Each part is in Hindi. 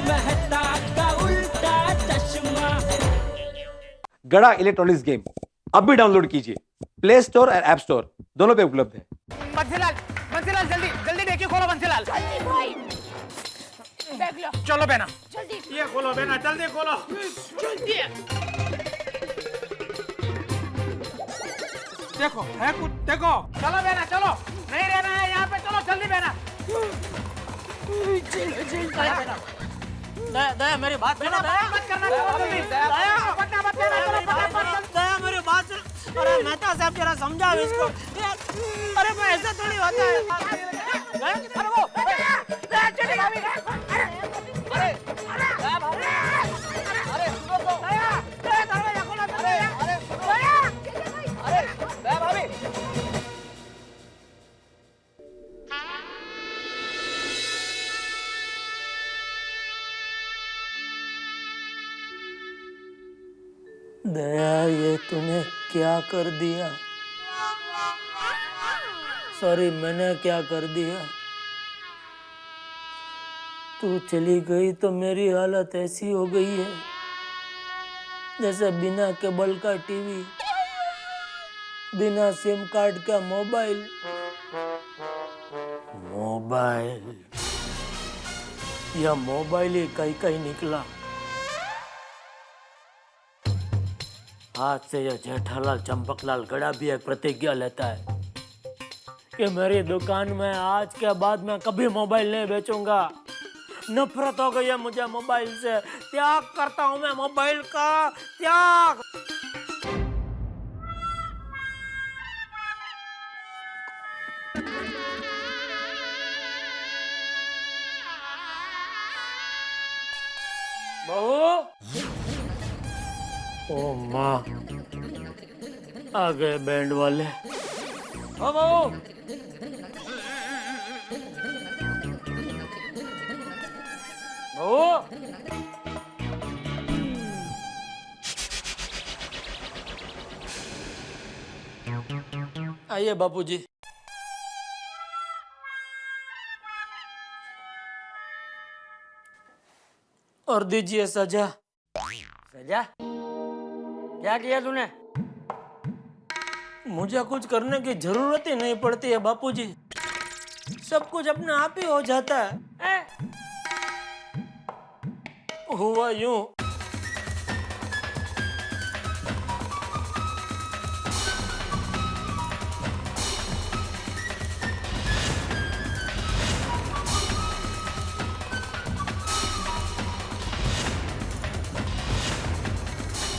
मेहता का उल्टा चश्मा। गड़ा इलेक्ट्रॉनिक्स गेम अभी डाउनलोड कीजिए, प्ले स्टोर और ऐप स्टोर दोनों पे उपलब्ध है। बंसीलाल, बंसीलाल जल्दी जल्दी देखिए, खोलो बंसीलाल। जल्दी भाई, देख लो। चलो बेना, जल्दी ये खोलो बेना, जल्दी खोलो। जल्दी। देखो है कुछ, देखो। चलो बेना चलो, नहीं रहना है यहाँ पे, चलो जल्दी बेना। चलो जल्दी। दया मेरी बात सुनो। दया मत करना, चलो जल्दी। दया मत करना, फटाफट। दया मेरी बात सुनो। अरे मेहता साहब जरा समझाओ इसको यार। अरे मैं ऐसा थोड़ी होता है। अरे वो चली भाभी। अरे सुनो तो। दया दरवाजा खोलो, दया। अरे दया भाभी। दया ये तूने क्या कर दिया? सॉरी, मैंने क्या कर दिया? तू चली गई तो मेरी हालत ऐसी हो गई है जैसे बिना केबल का टीवी, बिना सिम कार्ड का मोबाइल। या मोबाइल ही कहीं कहीं निकला। आज से यह जेठालाल चंपकलाल गड़ा भी एक प्रतिज्ञा लेता है कि मेरी दुकान में आज के बाद मैं कभी मोबाइल नहीं बेचूंगा। नफरत हो गई है मुझे मोबाइल से। त्याग करता हूं मैं मोबाइल का, त्याग। बहू, ओ माँ, आ गए बैंड वाले। ओ बहू, बहू, आइए बापूजी। और दीजिए सजा। सजा? क्या किया तूने? मुझे कुछ करने की जरूरत ही नहीं पड़ती है बापूजी, सब कुछ अपने आप ही हो जाता है। हुआ यूं,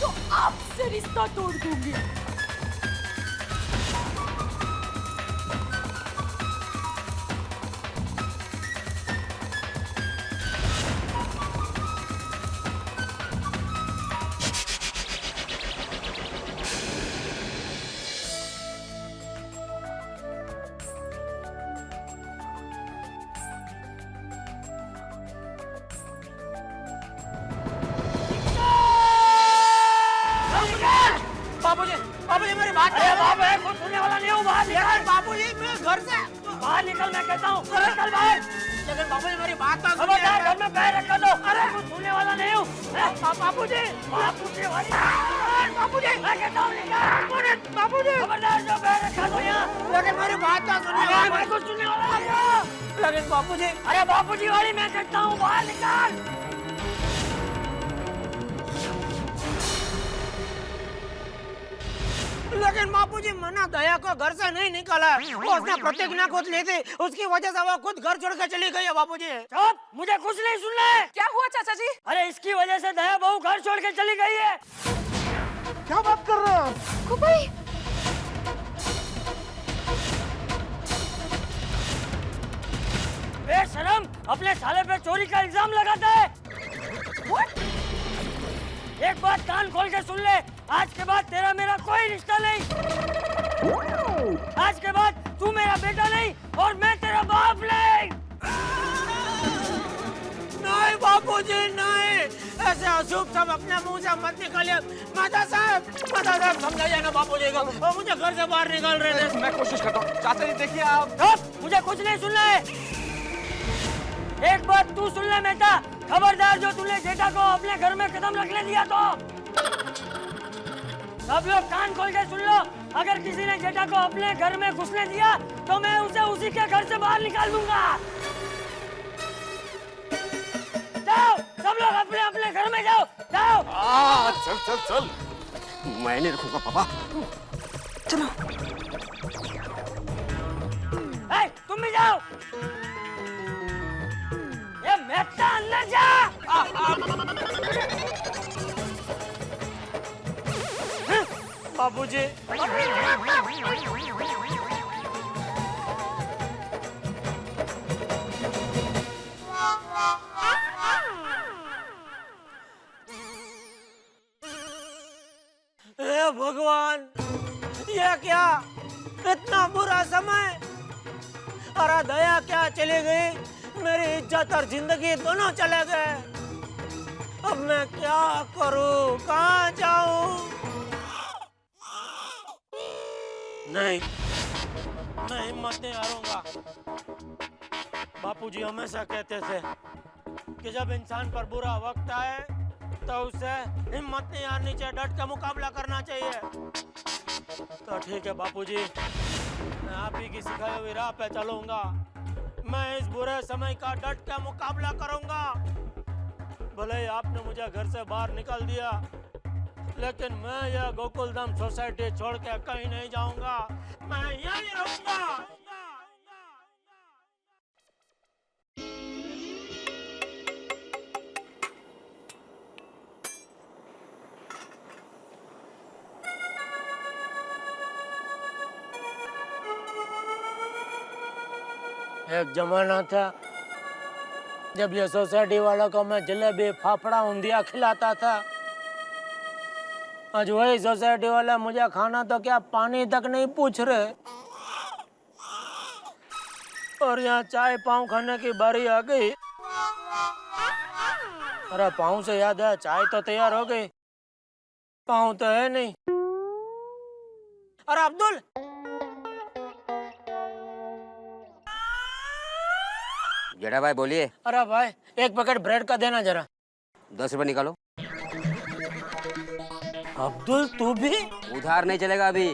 तो आपसे रिश्ता तोड़ दूंगी। बापूजी, बापूजी मेरी बात। अरे बाप रे, कुछ सुनने वाला नहीं हूँ, बाहर निकल। बापूजी मैं घर से बाहर निकल, मैं कहता हूँ। निकल बाहर। लेकिन बापूजी मेरी बात तो खबरदार, घर में पैर रखा दो। अरे कुछ सुनने वाला नहीं हूँ। बापूजी, बापूजी वाली। बापूजी, मैं कहता हूँ निकल। बापूजी, खबरदार, जो पैर रखा दो यहाँ। लेकिन मेरी बात तो अरे मैं कुछ सुनने वाला नहीं हूँ। लेकिन बापूजी, अरे बापूजी वाली, मैं कहता हूँ, बाहर निकल। लेकिन बापूजी मना दया को घर से नहीं निकाला। वो उसने प्रतिज्ञा खुद ली थी, उसकी वजह से वो खुद घर छोड़ के चली गई है बापूजी। चुप, मुझे कुछ नहीं सुनना है। क्या हुआ चाचा जी? अरे इसकी वजह से दया बहू घर छोड़ के चली गई है। क्या बात कर रहे हो? कुबई, बेशरम, अपने साले पे चोरी का इल्जाम लगाता है। एक बात कान खोल के सुन ले, आज के बाद तेरा मेरा कोई रिश्ता नहीं। आज के बाद तू मेरा बेटा नहीं और मैं तेरा बाप नहीं। नहीं बापूजी नहीं, ऐसे अशुभ सब अपने मुंह से मत निकालिए। माता साहब समझाइए ना बापूजी को, वो मुझे घर से बाहर निकाल रहे थे। मैं कोशिश करता हूँ। चाचा जी देखिए आप। मुझे कुछ नहीं सुनना है। एक बात तू सुन ले मेहता, खबरदार जो तूने जेठा को अपने घर में कदम रखने दिया तो सब लोग कान खोल के सुन लो, अगर किसी ने जेठा को अपने घर में घुसने दिया तो मैं उसे उसी के घर से बाहर निकाल दूंगा। जाओ सब लोग अपने अपने घर में जाओ, जाओ। चल चल चल, मैं नहीं रखूंगा पापा। ए, तुम भी जाओ। ये मेहता अंदर जा। बाबूजी, हे भगवान, ये क्या इतना बुरा समय। अरे दया क्या चली गई, मेरी इज्जत और जिंदगी दोनों चले गए। अब मैं क्या करूं, कहाँ जाऊं? नहीं, मैं हिम्मत नहीं हारूंगा। बापूजी हमेशा कहते थे कि जब इंसान पर बुरा वक्त आए तो उसे हिम्मत नहीं हारनी चाहिए, डट के मुकाबला करना चाहिए। तो ठीक है बापूजी, मैं आप ही की सिखाई हुई राह पे चलूंगा। मैं इस बुरे समय का डट के मुकाबला करूंगा। भले ही आपने मुझे घर से बाहर निकाल दिया, लेकिन मैं यह गोकुलधाम सोसाइटी छोड़ के कहीं नहीं जाऊंगा। मैं यहीं रहूंगा। एक जमाना था जब ये सोसाइटी वालों को मैं जलेबी, फाफड़ा, ऊंधिया खिलाता था। आज वही सोसाइटी वाला मुझे खाना तो क्या पानी तक नहीं पूछ रहे। और यहाँ चाय पाव खाने की बारी आ गई। अरे पाव से याद है, चाय तो तैयार हो गई, पाव तो है नहीं। अरे अब्दुल, जेठा भाई बोलिए। अरे भाई एक पैकेट ब्रेड का देना जरा। 10 रुपए निकालो। अब्दुल तू भी? उधार नहीं चलेगा अभी।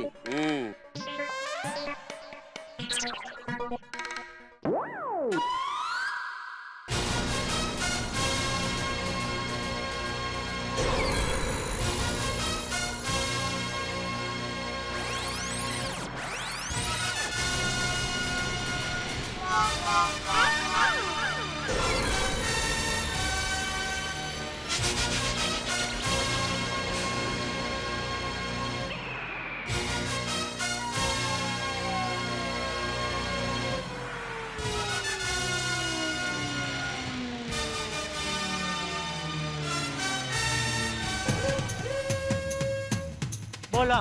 बोला।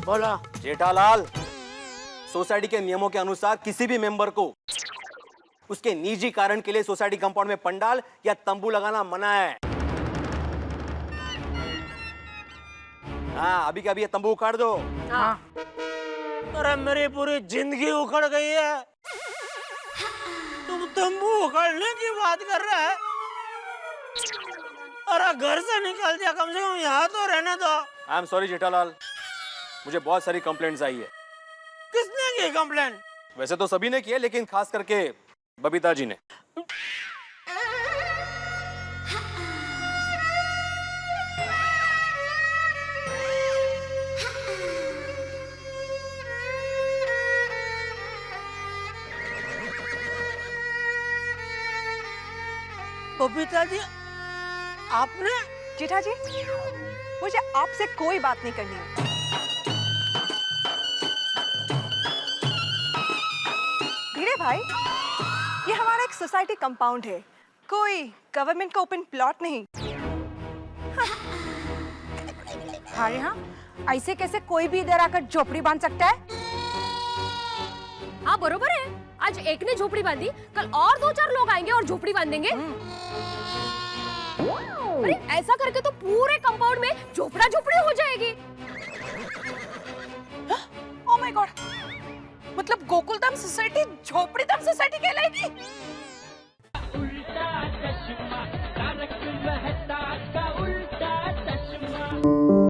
बोला। जेठालाल, सोसाइटी के नियमों के अनुसार किसी भी मेंबर को उसके निजी कारण के लिए सोसाइटी कंपाउंड में पंडाल या तंबू लगाना मना है। हाँ, अभी का अभी ये तंबू उखाड़ दो। हाँ। अरे मेरी पूरी जिंदगी उखड़ गई है, तुम तंबू उखाड़ने की बात कर रहे हैं? अरे घर से निकल दिया, कम से कम यहाँ तो रहने दो। आई एम सॉरी जेठालाल, मुझे बहुत सारी कंप्लेंट्स आई है। किसने की कंप्लेंट? वैसे तो सभी ने की है, लेकिन खास करके बबीता जी ने। बबीता जी, आपने? जेठा जी, मुझे आपसे कोई बात नहीं करनी है। भिड़े भाई, ये हमारा एक सोसाइटी कंपाउंड है, कोई गवर्नमेंट का ओपन प्लॉट नहीं। अरे हाँ, ऐसे कैसे कोई भी इधर आकर झोपड़ी बांध सकता है? हाँ बरोबर है, आज एक ने झोपड़ी बांधी, कल और 2-4 लोग आएंगे और झोपड़ी बांधेंगे। अरे ऐसा करके तो पूरे कंपाउंड में झोपड़ा झोपड़ी हो जाएगी। गॉड, मतलब गोकुलधाम सोसाइटी झोपड़ीधाम सोसाइटी कहलाएगी?